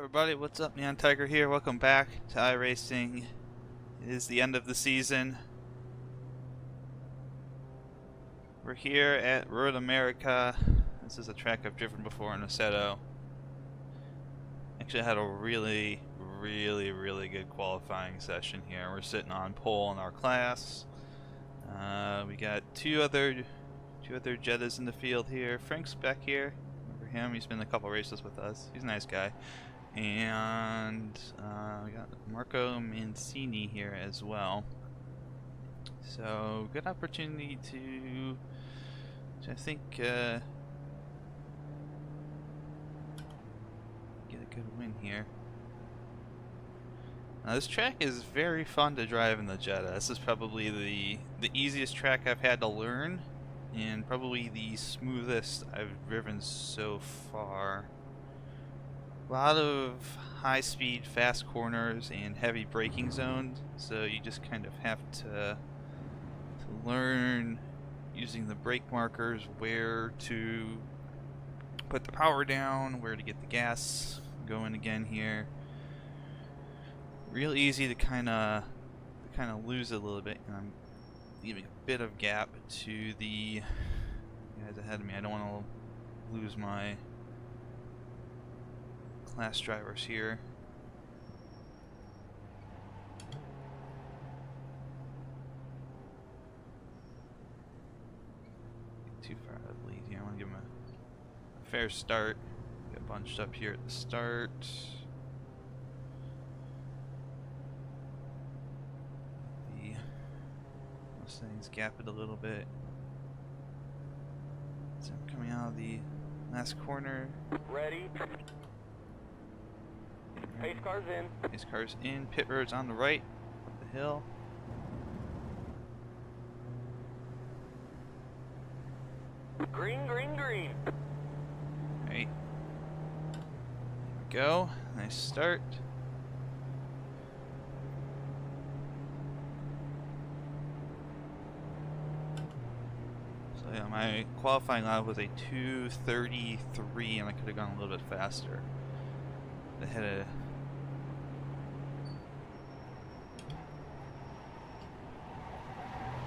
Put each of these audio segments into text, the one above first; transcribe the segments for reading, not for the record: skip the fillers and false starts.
everybody, what's up? NihonTiger here. Welcome back to iRacing. It is the end of the season. We're here at Road America. This is a track I've driven before in Jetta. Actually, I had a really good qualifying session here. We're sitting on pole in our class. We got two other Jettas in the field here. Frank's back here. Remember him? He's been in a couple races with us. He's a nice guy. And we got Marco Mancini here as well. So good opportunity to I think get a good win here. Now this track is very fun to drive in the Jetta. This is probably the easiest track I've had to learn, and probably the smoothest I've driven so far. A lot of high-speed, fast corners and heavy braking zones, so you just kind of have to learn using the brake markers where to put the power down, where to get the gas going again here. Real easy to kind of lose it a little bit, and I'm leaving a bit of gap to the guys ahead of me. I don't want to lose my class drivers here. Too far out of the lead here. I want to give him a fair start. Get bunched up here at the start. The Mustangs gap it a little bit. So I'm coming out of the last corner. Ready. Pace car's in. Pace car's in. Pit road's on the right of the hill. Green, green, green. Right. There we go. Nice start. So yeah, my qualifying lap was a 2:33, and I could have gone a little bit faster. I had a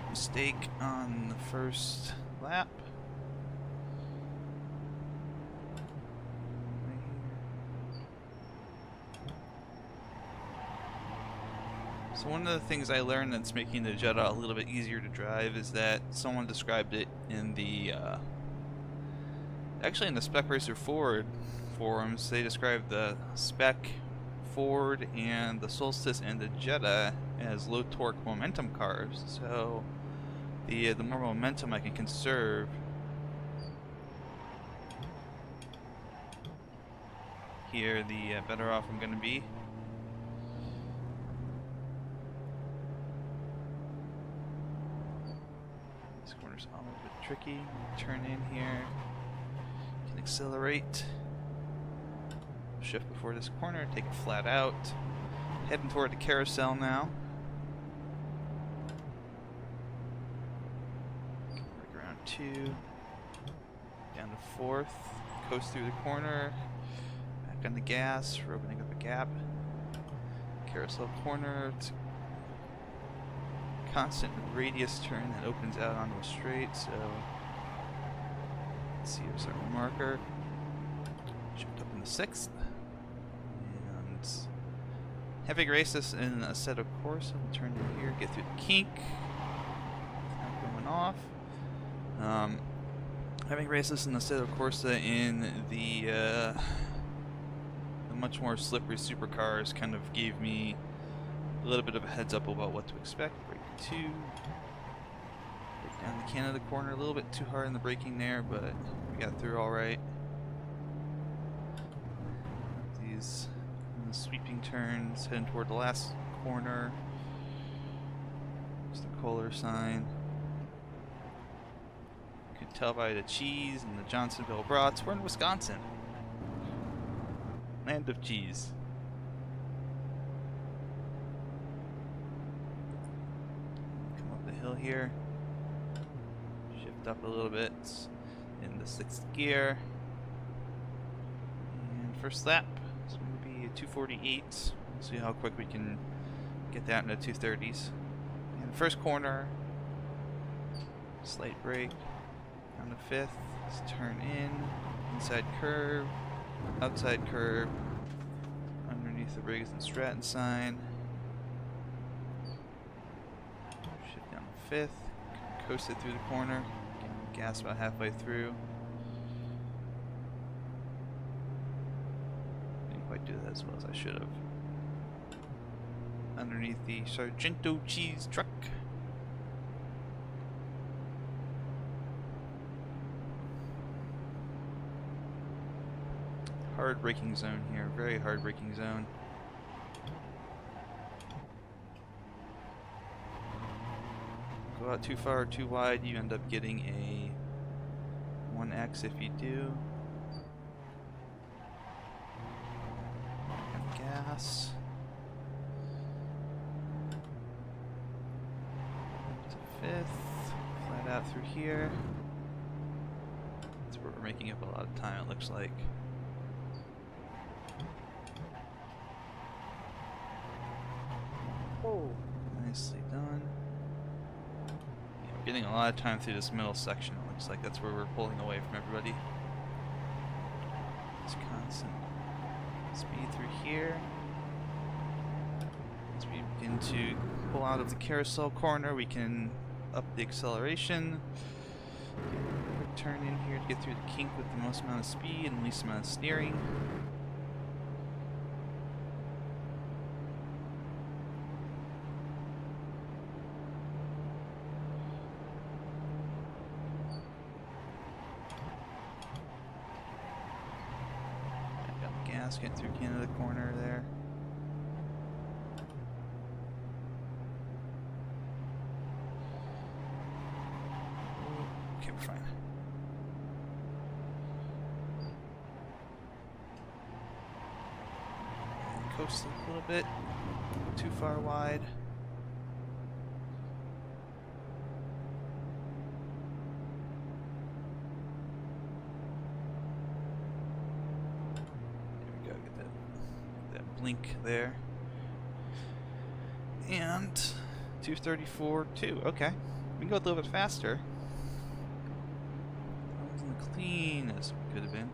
mistake on the first lap. So one of the things I learned that's making the Jetta a little bit easier to drive is that someone described it in the actually in the Spec Racer Ford forums. They described the Spec Ford and the Solstice and the Jetta as low torque momentum cars. So the more momentum I can conserve here, the better off I'm going to be. This corner's a little bit tricky. Turn in here. Can accelerate. Shift before this corner. Take it flat out. Heading toward the carousel now. Break around 2. Down to 4th. Coast through the corner. Back on the gas. We're opening up a gap. Carousel corner. It's constant radius turn that opens out onto a straight, so let's see, here's our marker. Jumped up in the 6th. And having raced this in a set of course, we'll turn in here, get through the kink. Not going off. Having raced this in a set of Corsa in the much more slippery supercars kind of gave me a little bit of a heads up about what to expect. Brake 2. Break down the Canada corner, a little bit too hard in the braking there, but we got through alright. These sweeping turns, heading toward the last corner. There's the Kohler sign. You can tell by the cheese and the Johnsonville brats, we're in Wisconsin. Land of cheese. Here, shift up a little bit in the 6th gear, and first lap is going to be 248. We'll see how quick we can get that into 230s. And first corner, slight brake, down to 5th, let's turn in, inside curve, outside curve, underneath the Briggs and Stratton sign, shift down to 5th, coast it through the corner, get gas about halfway through. Didn't quite do that as well as I should have. Underneath the Sargento cheese truck. Hard braking zone here, very hard braking zone. Go out too far or too wide, you end up getting a 1X if you do. And gas. To 5th, flat out through here. That's where we're making up a lot of time, it looks like. Oh. Nicely done. Yeah, we're getting a lot of time through this middle section. It looks like that's where we're pulling away from everybody. Just constant speed through here. As we begin to pull out of the carousel corner, we can up the acceleration. Turn in here to get through the kink with the most amount of speed and least amount of steering. Get through Canada corner there. Okay, we're fine. And coast a little bit, too far wide. Blink there. And 234.2. Okay. We can go a little bit faster. That wasn't as clean as we could have been.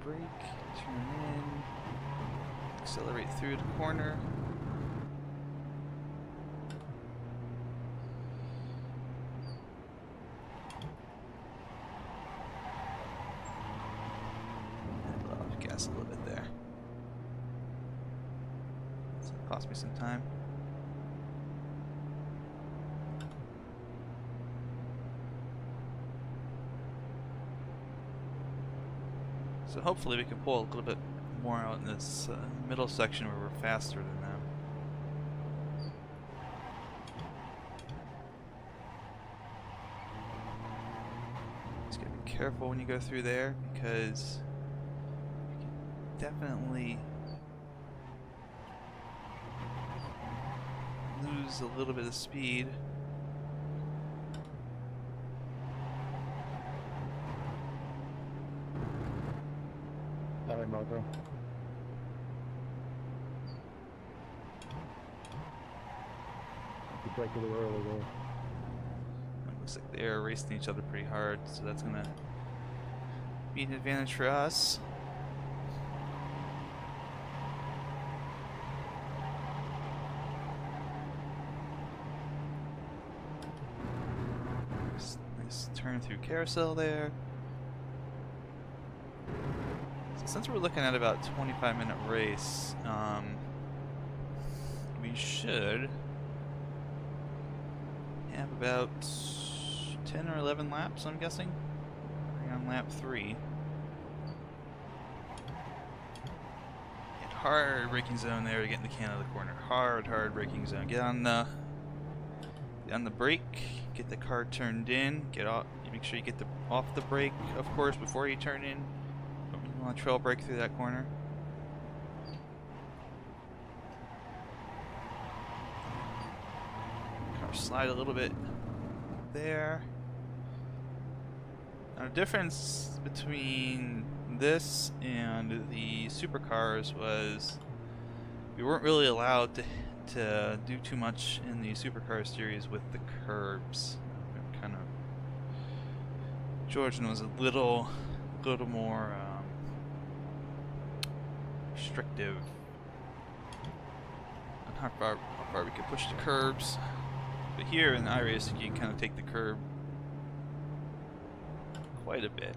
Brake, turn in, accelerate through the corner. And blow off gas a little bit there. Cost me some time. So hopefully we can pull a little bit more out in this middle section where we're faster than them. Just gotta be careful when you go through there because you can definitely lose a little bit of speed. Sorry, Marco. You break a little early there. It looks like they're racing each other pretty hard, so that's gonna be an advantage for us. Nice turn through carousel there. So since we're looking at about a 25-minute race, we should have about 10 or 11 laps, I'm guessing. We're on lap 3. Hard braking zone there to get into Canada corner. Hard braking zone. Get on the brake. Get the car turned in. Get off. Make sure you get off the brake, of course, before you turn in. You want to trail brake through that corner. Car slide a little bit there. Now, the difference between this and the supercars was we weren't really allowed to do too much in the supercar series with the curbs. Kind of Georgian was a little more restrictive on how far we could push the curbs. But here in iRacing, you can kind of take the curb quite a bit.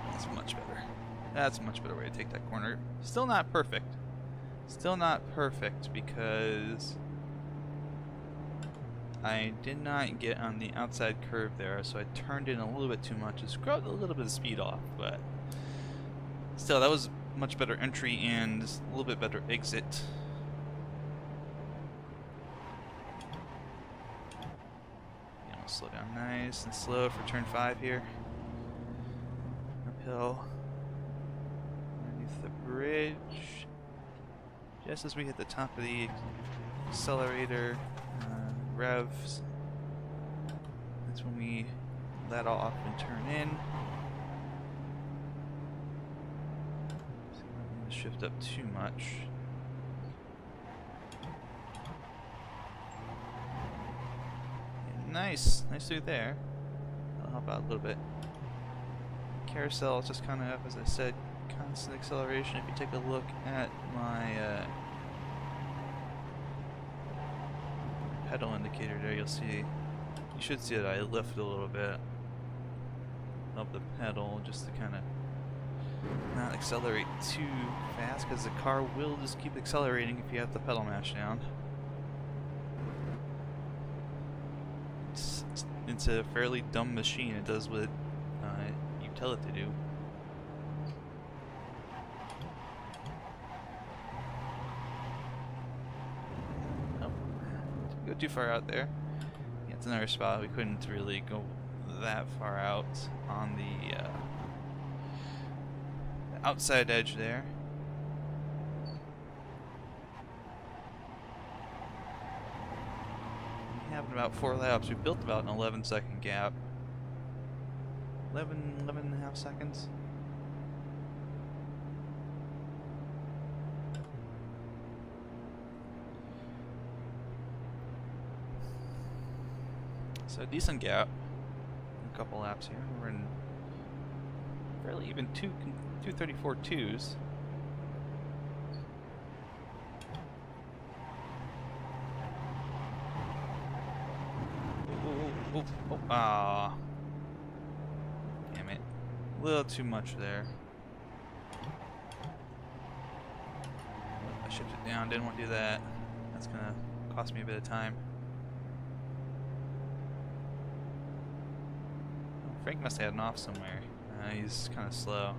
That's much better. That's a much better way to take that corner. Still not perfect. Still not perfect because I did not get on the outside curve there, so I turned in a little bit too much. It scrubbed a little bit of speed off, but still, that was much better entry and a little bit better exit. Yeah, I'll slow down nice and slow for turn 5 here. Uphill. Underneath the bridge. Just as we hit the top of the accelerator, revs, that's when we let off and turn in. Shift up too much. Yeah, nice through there. That'll help out a little bit. Carousel is just kind of, as I said, constant acceleration. If you take a look at my pedal indicator there, you'll see, you should see that I lift a little bit of the pedal just to kind of not accelerate too fast, because the car will just keep accelerating if you have the pedal mash down. It's a fairly dumb machine. It does what you tell it to do. Oh, didn't go too far out there. Yeah, it's another spot. We couldn't really go that far out on the outside edge there. We have about 4 laps. We built about an 11-second gap. 11 and a half seconds. So a decent gap. A couple laps here. We're in fairly even 2:34.2s. Ah, damn it! A little too much there. I shifted it down. Didn't want to do that. That's gonna cost me a bit of time. Frank must have had an off somewhere. He's kind of slow.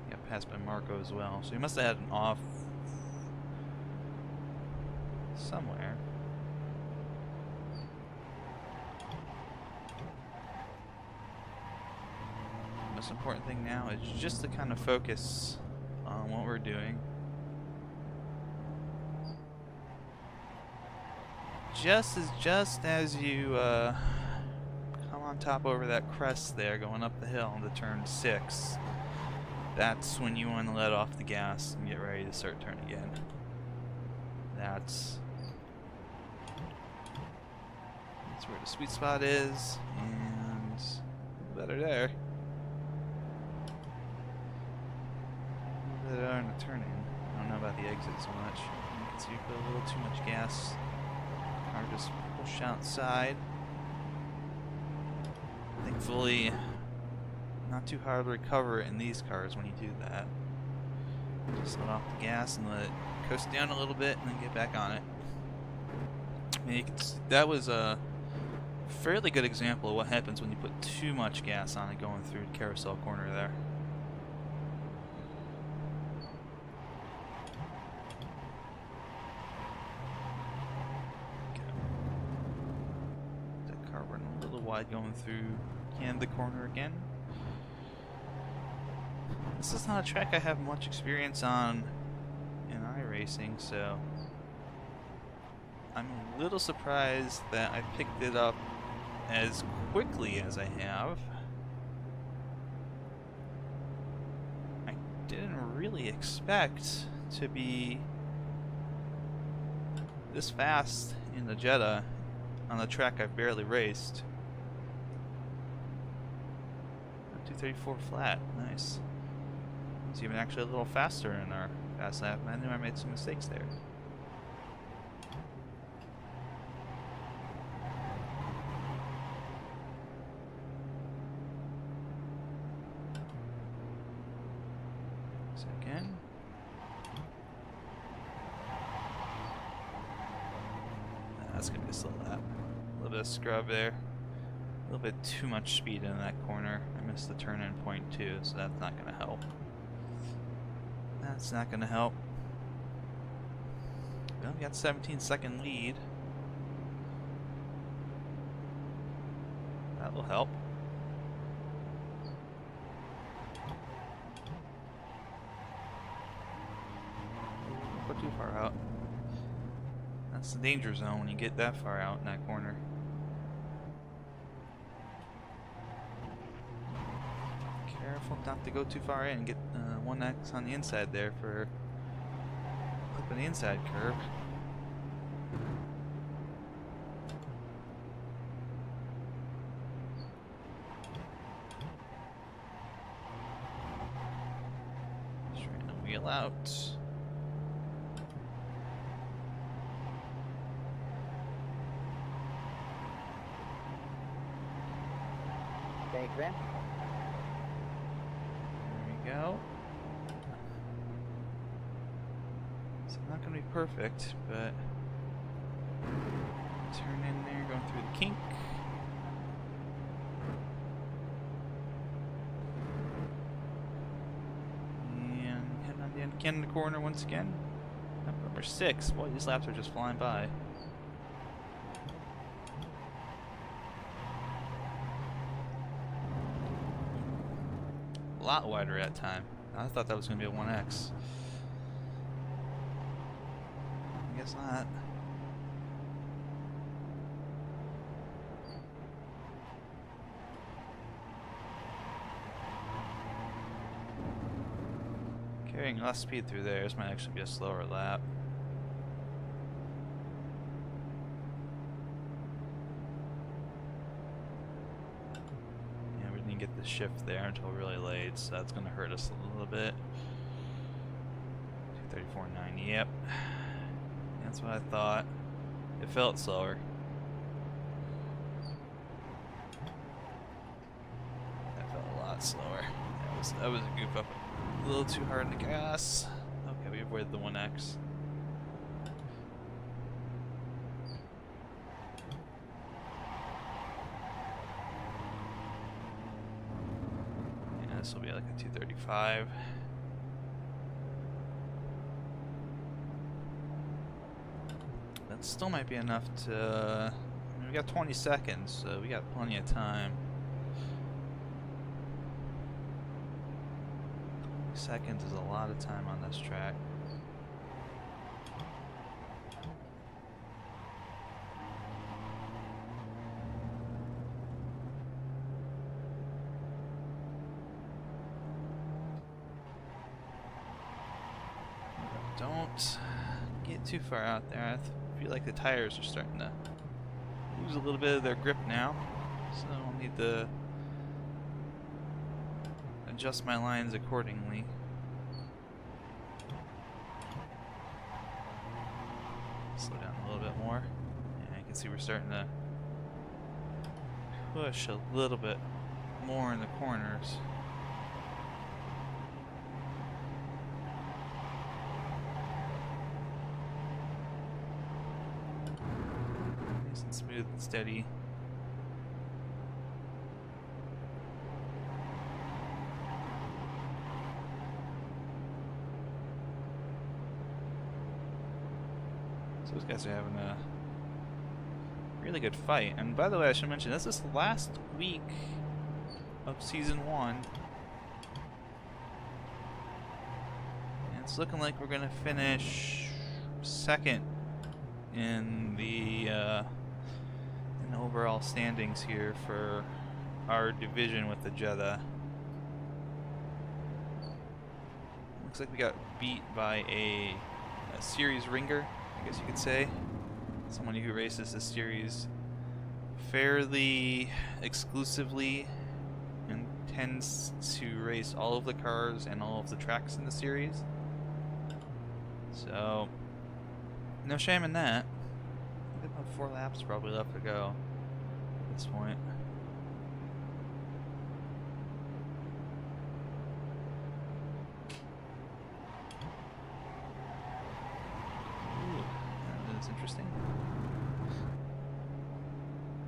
Got passed by Marco as well, so he must have had an off somewhere. Most important thing now is just to kind of focus on what we're doing. Just as you come on top over that crest there, going up the hill into turn 6, that's when you want to let off the gas and get ready to start turning again. That's where the sweet spot is, and better there. Better on the turn in. I don't know about the exit so much. You can see you put a little too much gas. Car just push outside. Thankfully, not too hard to recover in these cars when you do that. Just let off the gas and let it coast down a little bit and then get back on it. I mean, you can see, that was a fairly good example of what happens when you put too much gas on it going through the carousel corner there. Okay. That car running a little wide going through the corner again. This is not a track I have much experience on in iRacing, so I'm a little surprised that I picked it up as quickly as I have. I didn't really expect to be this fast in the Jetta on a track I've barely raced. 234 flat, nice. It's even actually a little faster in our fast lap. I knew I made some mistakes there. Second. That's gonna be a slow lap. A little bit of scrub there. A little bit too much speed in that corner. I missed the turn-in point too, so that's not gonna help. That's not gonna help. Well, we got 17-second lead. That will help. Don't go too far out. That's the danger zone when you get that far out in that corner. Careful not to go too far in and get 1X on the inside there for clipping the inside curve. Trying to wheel out. Thanks, man. There we go. It's not going to be perfect, but turn in there, going through the kink. And heading on the end again in the corner once again. Lap number 6. Boy, these laps are just flying by. A lot wider that time. I thought that was going to be a 1X. I guess not. Carrying less speed through there, this might actually be a slower lap. Get the shift there until really late, so that's going to hurt us a little bit. 234.90, yep. That's what I thought. It felt slower. That felt a lot slower. That was a goof up a little too hard on the gas. Okay, we avoided the 1X. This will be like a 235. That still might be enough to... I mean, we got 20 seconds, so we got plenty of time. 20 seconds is a lot of time on this track. Don't get too far out there. I feel like the tires are starting to lose a little bit of their grip now, so I'll need to adjust my lines accordingly. Slow down a little bit more. Yeah, you can see we're starting to push a little bit more in the corners. Smooth and steady. So those guys are having a really good fight. And by the way, I should mention, this is the last week of Season 1. And it's looking like we're going to finish second in the overall standings here for our division with the Jetta. Looks like we got beat by a series ringer, I guess you could say. Someone who races the series fairly exclusively and tends to race all of the cars and all of the tracks in the series. So, no shame in that. I think about 4 laps probably left to go at this point. Ooh, that is interesting.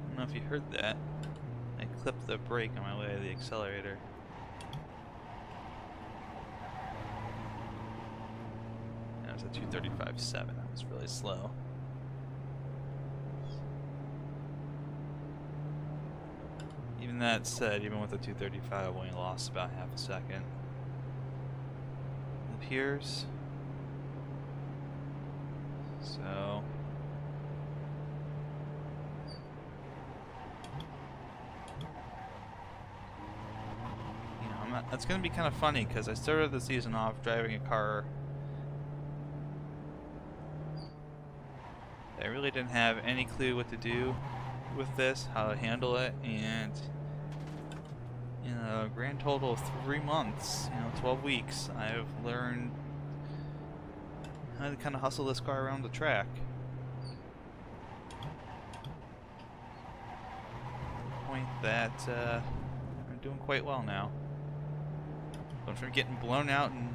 I don't know if you heard that. I clipped the brake on my way to the accelerator. That was a 235.7. That was really slow. Even that said, even with the 235, I only lost about half a second. It appears. So. That's going to be kind of funny because I started the season off driving a car I really didn't have any clue what to do with this, how to handle it, and in a grand total of 3 months, 12 weeks, I've learned how to kind of hustle this car around the track. To the point that I'm doing quite well now. Went from getting blown out in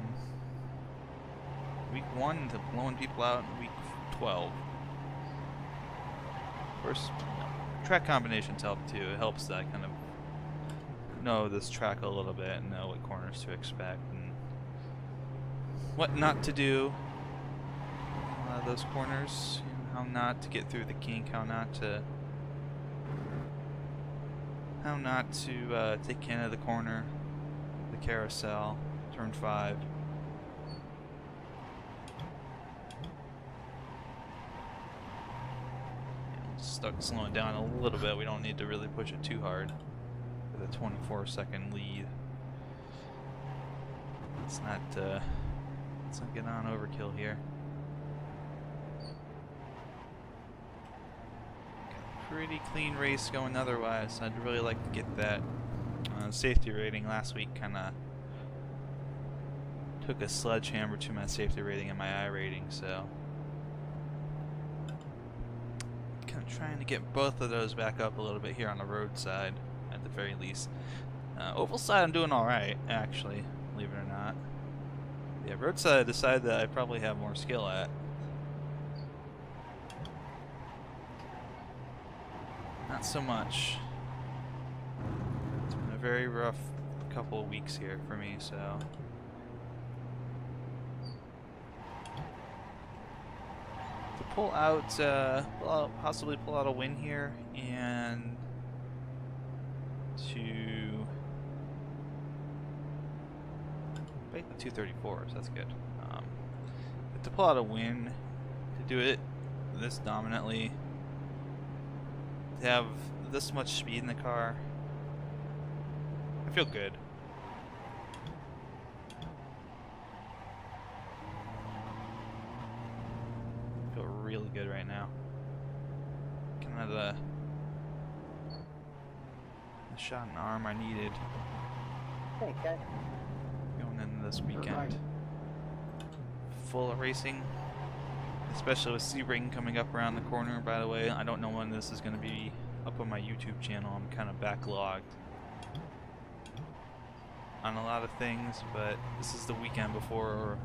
week 1 to blowing people out in week 12. Of course, track combinations help too. It helps that I kind of know this track a little bit and know what corners to expect and what not to do. Those corners, how not to get through the kink, how not to take into the corner, the carousel, turn 5. Start slowing down a little bit. We don't need to really push it too hard with a 24-second lead. Let's not get on overkill here. Pretty clean race going otherwise. I'd really like to get that safety rating. Last week kind of took a sledgehammer to my safety rating and my iRating, so kind of trying to get both of those back up a little bit here on the road side at the very least. Oval side I'm doing alright, actually, believe it or not. Yeah, road side I decided that I probably have more skill at. Not so much. It's been a very rough couple of weeks here for me, so to pull out, possibly pull out a win here, and to break the 234s, that's good. But to pull out a win, to do it this dominantly, to have this much speed in the car, I feel good. I feel really good right now. Kind of the shot in the arm I needed Thanks, guys. going into this weekend. Full of racing, especially with Sebring coming up around the corner. By the way, I don't know when this is going to be up on my YouTube channel. I'm kind of backlogged on a lot of things, but this is the weekend before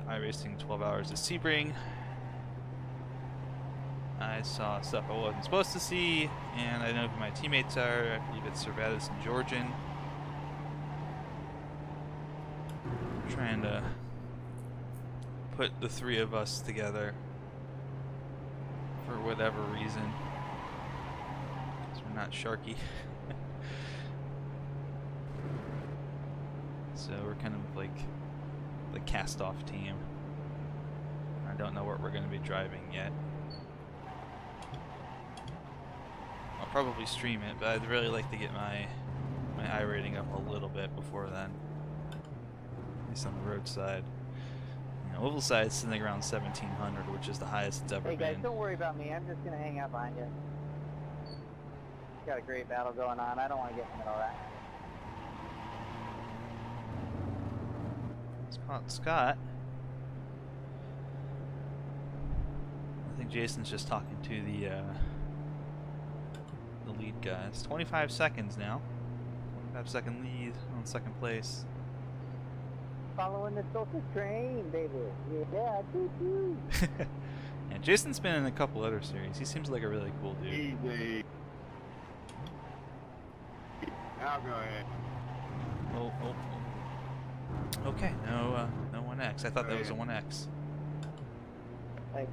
iRacing 12 Hours of Sebring. I saw stuff I wasn't supposed to see, and I know who my teammates are. I believe it's Servatis and Georgian. I'm trying to put the 3 of us together for whatever reason, because we're not Sharky. So we're kind of like the cast-off team. Trying don't know what we're going to be driving yet. I'll probably stream it, but I'd really like to get my iRating up a little bit before then. At least on the roadside. You know, oval side's sitting around 1700, which is the highest it's ever Hey guys, been. don't worry about me. I'm just gonna hang out behind you. Got a great battle going on. I don't want to get in the middle of that. Scott. I think Jason's just talking to the lead guys. 25 seconds now. 25-second lead on second place. Following the social train, baby. Yeah, choo-choo. Yeah, Jason's been in a couple other series. He seems like a really cool dude. Easy. Now go ahead. Oh. Okay, no 1X. I thought that was a 1X. Like,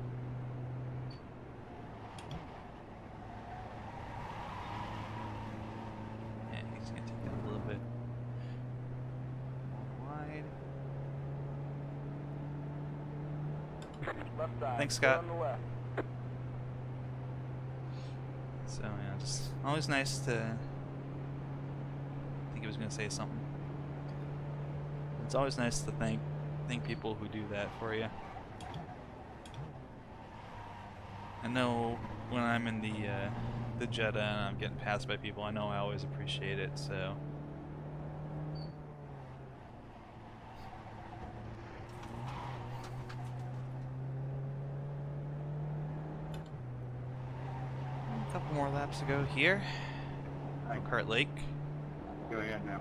Yeah, he's gonna take that a little bit wide. Left side. Thanks, Clear Scott. on the left. So yeah, just always nice to. I think he was gonna say something. It's always nice to thank people who do that for you. I know when I'm in the Jetta and I'm getting passed by people, I know I always appreciate it. So. A couple more laps to go here. Kart Lake. Go ahead now.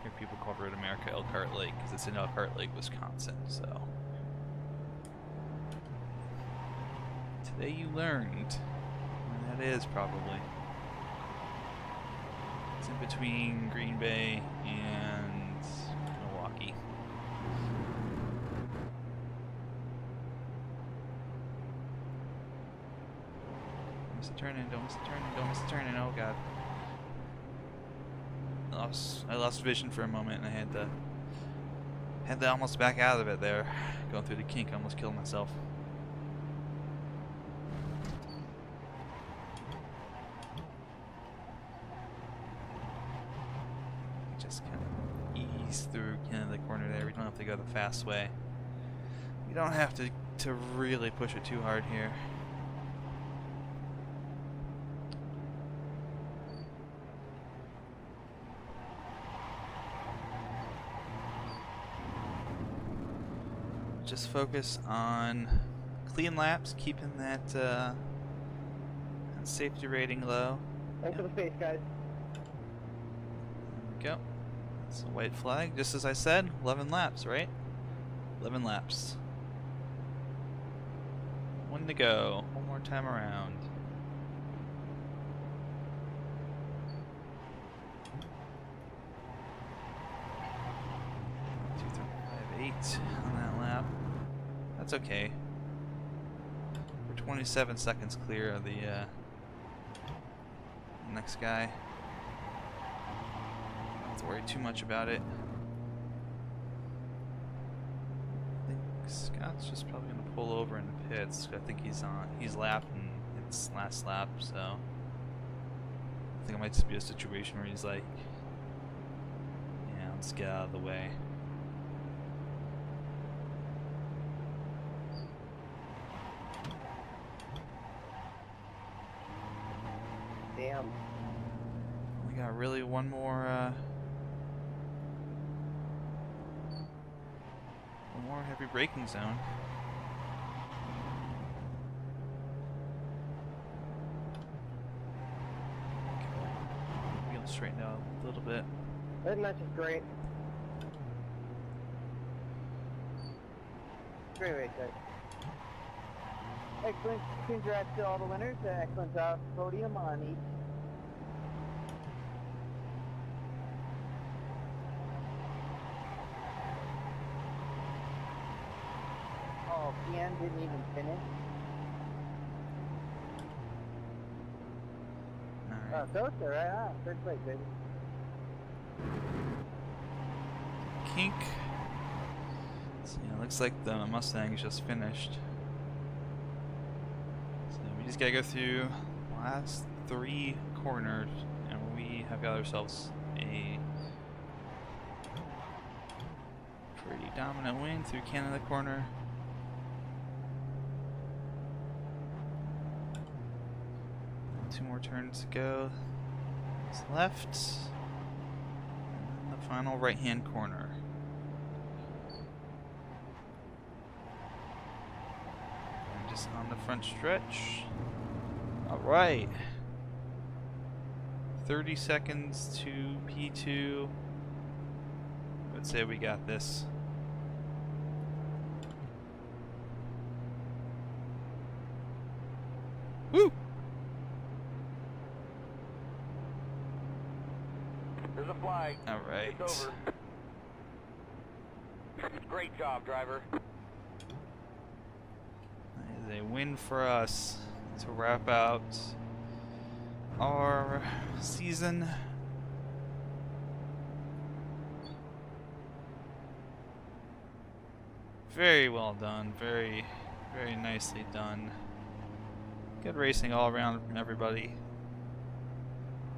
Here people call Road America Elkhart Lake because it's in Elkhart Lake, Wisconsin. So today you learned where that is probably. It's in between Green Bay and Milwaukee. Don't miss the turn-in, don't miss the turn-in, don't miss the turn-in, oh god. I lost vision for a moment and I had to almost back out of it there. Going through the kink, I almost killed myself. Just kind of ease through kind of the corner there. We don't have to go the fast way. You don't have to really push it too hard here. Just focus on clean laps, keeping that safety rating low. thanks for the space, guys. There we go. That's a white flag, just as I said. 11 laps, right? 11 laps. One to go. One more time around. 2:35.8 on that lap. That's okay. We're 27 seconds clear of the next guy. Don't have to worry too much about it. I think Scott's just probably gonna pull over in the pits. I think he's lapping his last lap, so I think it might just be a situation where he's like, yeah, let's get out of the way. Damn. We got really one more heavy braking zone. Okay. Wheels straighten out a little bit. That match is great. Great race, guys. Excellent. Congrats to all the winners. Excellent job. Podium on each. Oh, PN didn't even finish. Alright. So it's alright. Third place, baby. pink. So yeah, looks like the Mustang just finished. So we just gotta go through the last 3 corners, and we have got ourselves a pretty dominant win through Canada corner. Two more turns to go. It's left. And the final right-hand corner. And just on the front stretch. Alright. 30 seconds to P2. I would say we got this. Woo! There's a flag. All right. It's over. Great job, driver. That is a win for us to wrap out our season. Very well done. Very, very nicely done. Good racing all around from everybody.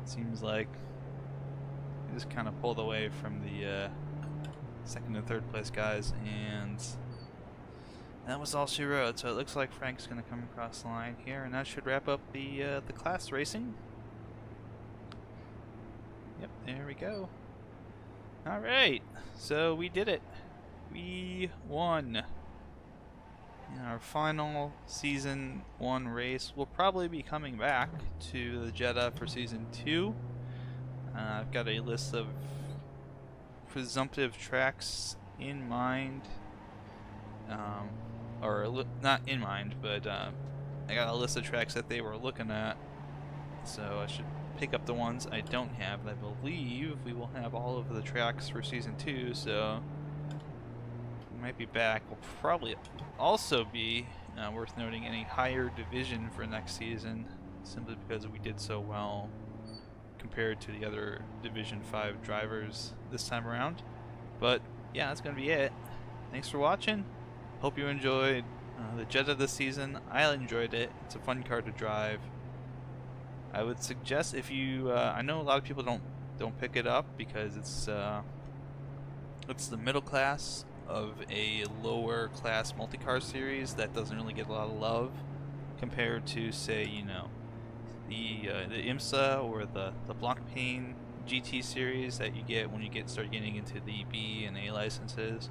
Seems like we just kind of pulled away from the second and third place guys, and that was all she wrote. So it looks like Frank's going to come across the line here, and that should wrap up the class racing. Yep, there we go. All right, so we did it. We won. In our final season 1 race, we'll probably be coming back to the Jetta for season 2. I've got a list of presumptive tracks in mind, not in mind, but I got a list of tracks that they were looking at, so I should pick up the ones I don't have. I believe we will have all of the tracks for season 2, so we might be back. We'll probably also be worth noting any higher division for next season, simply because we did so well compared to the other Division 5 drivers this time around. But yeah, that's gonna be it. Thanks for watching. Hope you enjoyed the Jetta this season. I enjoyed it. It's a fun car to drive. I would suggest, if you I know a lot of people don't pick it up because it's the middle class of a lower class multi-car series that doesn't really get a lot of love compared to, say, you know, the IMSA or the Blancpain GT series that you get when you start getting into the B and A licenses.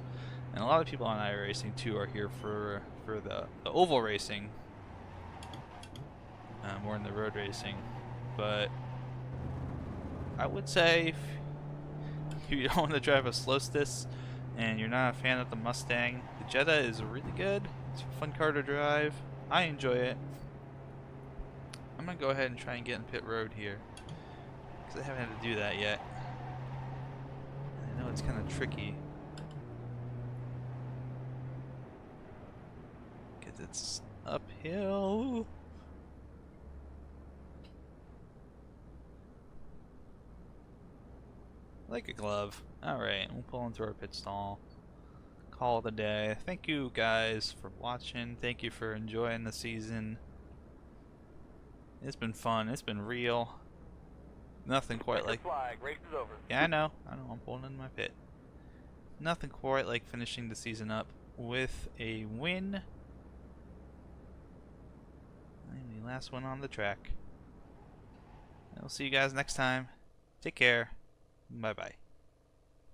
And a lot of people on iRacing too are here for the oval racing, more in the road racing. But I would say if you don't want to drive a slow stis and you're not a fan of the Mustang, the Jetta is really good. It's a fun car to drive. I enjoy it. I'm gonna go ahead and try and get in pit road here, because I haven't had to do that yet. I know it's kind of tricky, because it's uphill. Like a glove. Alright, we'll pull into our pit stall. Call it a day. Thank you guys for watching. Thank you for enjoying the season. It's been fun. It's been real. Nothing quite like... Flag. Race is over. Yeah, I know. I'm pulling in my pit. Nothing quite like finishing the season up with a win. And the last one on the track. I'll see you guys next time. Take care. Bye-bye.